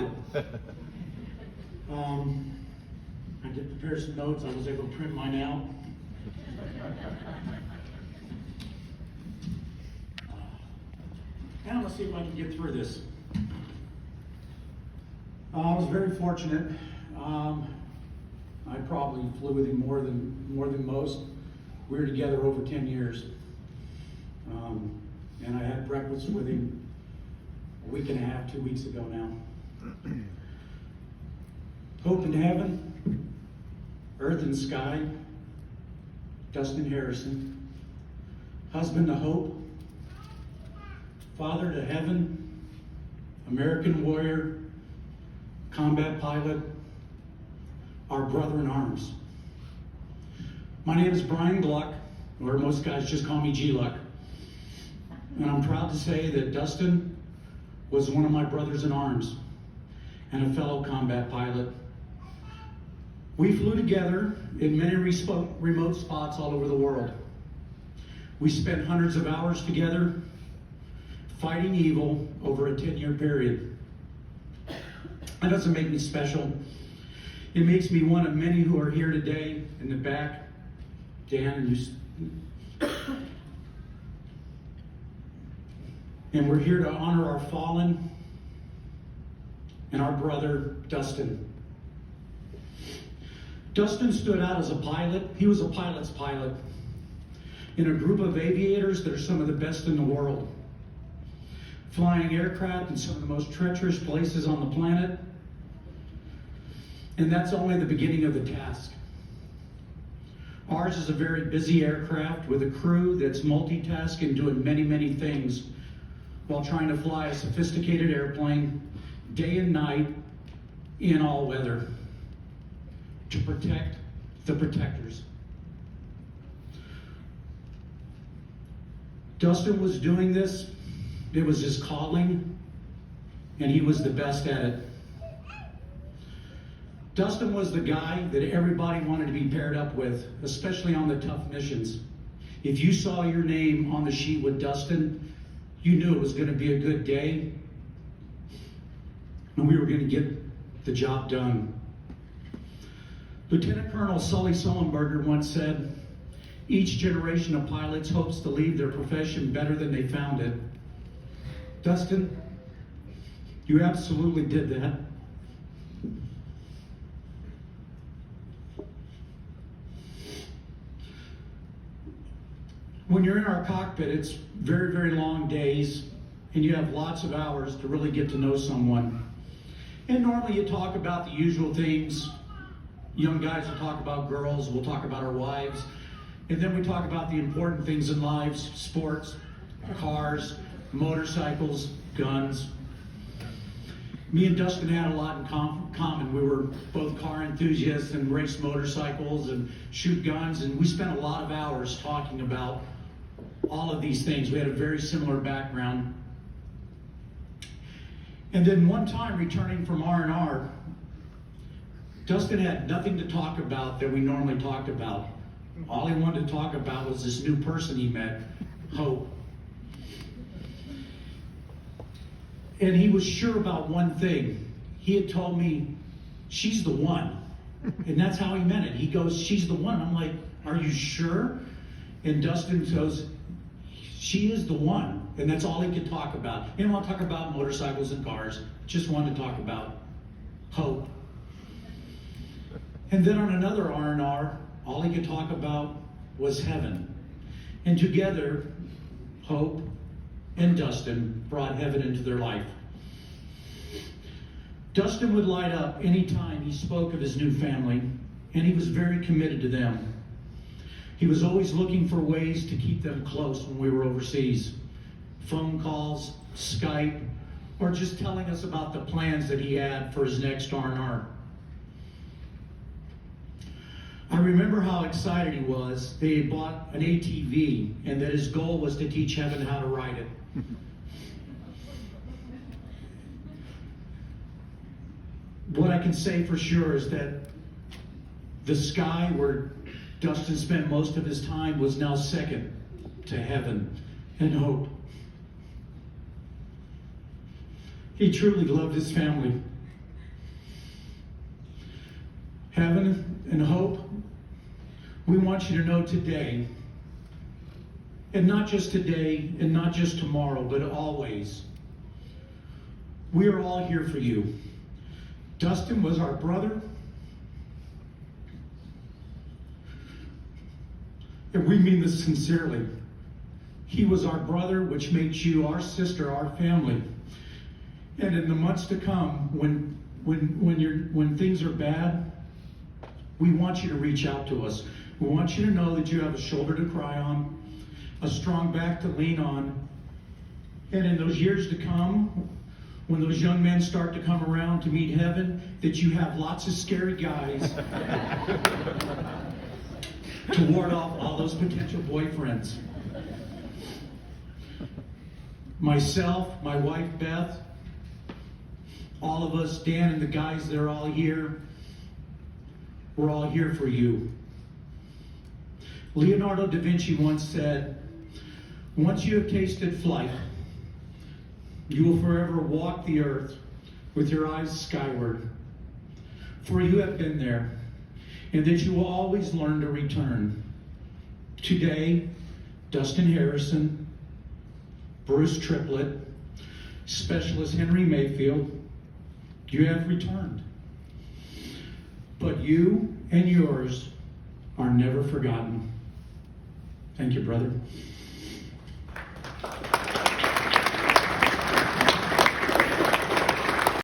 lot. I did prepare some notes. I was able to print mine out. Now let's see if I can get through this. I was very fortunate. I probably flew with him more than most. We were together over 10 years. And I had breakfast with him a week and a half, 2 weeks ago now. Hope in heaven, earth and sky, Dustin Harrison. Husband to hope, father to heaven, American warrior, combat pilot, our brother in arms. My name is Brian Gluck, or most guys just call me G-Luck. And I'm proud to say that Dustin was one of my brothers in arms and a fellow combat pilot. We flew together in many remote spots all over the world. We spent hundreds of hours together fighting evil over a 10-year period. That doesn't make me special. It makes me one of many who are here today in the back. Dan, and we're here to honor our fallen and our brother, Dustin. Dustin stood out as a pilot. He was a pilot's pilot in a group of aviators that are some of the best in the world, flying aircraft in some of the most treacherous places on the planet. And that's only the beginning of the task. Ours is a very busy aircraft with a crew that's multitasking, doing many, many things while trying to fly a sophisticated airplane day and night in all weather to protect the protectors. Dustin was doing this. It was his calling, and he was the best at it. Dustin was the guy that everybody wanted to be paired up with, especially on the tough missions. If you saw your name on the sheet with Dustin, you knew it was going to be a good day, and we were going to get the job done. Lieutenant Colonel Sully Sullenberger once said, "Each generation of pilots hopes to leave their profession better than they found it." Dustin, you absolutely did that. When you're in our cockpit, it's very, very long days, and you have lots of hours to really get to know someone. And normally you talk about the usual things. Young guys will talk about girls, we'll talk about our wives, and then we talk about the important things in lives: sports, cars, motorcycles, guns. Me and Dustin had a lot in common. We were both car enthusiasts and raced motorcycles and shoot guns, and we spent a lot of hours talking about all of these things. We had a very similar background. And then one time, returning from R&R, Dustin had nothing to talk about that we normally talked about. All he wanted to talk about was this new person he met, Hope. And he was sure about one thing. He had told me, "She's the one." And that's how he meant it. He goes, "She's the one." I'm like, "Are you sure?" And Dustin goes, "She is the one." And that's all he could talk about. He didn't want to talk about motorcycles and cars. Just wanted to talk about Hope. And then on another R&R, all he could talk about was heaven. And together, Hope and Dustin brought heaven into their life. Dustin would light up any time he spoke of his new family, and he was very committed to them. He was always looking for ways to keep them close when we were overseas. Phone calls, Skype, or just telling us about the plans that he had for his next R&R. I remember how excited he was that he bought an ATV and that his goal was to teach heaven how to ride it. What I can say for sure is that the sky where Dustin spent most of his time was now second to heaven and hope. He truly loved his family, Heaven and hope, we want you to know today, and not just today and not just tomorrow, but always, we are all here for you. Dustin was our brother, and we mean this sincerely. He was our brother, which makes you our sister, our family. And in the months to come, when things are bad, we want you to reach out to us. We want you to know that you have a shoulder to cry on, a strong back to lean on. And in those years to come, when those young men start to come around to meet heaven, that you have lots of scary guys to ward off all those potential boyfriends. Myself, my wife Beth, all of us, Dan and the guys, they're all here. We're all here for you. Leonardo da Vinci once said, once you have tasted flight, you will forever walk the earth with your eyes skyward. For you have been there, and that you will always learn to return. Today, Dustin Harrison, Bruce Triplett, Specialist Henry Mayfield, you have returned. But you and yours are never forgotten. Thank you, brother.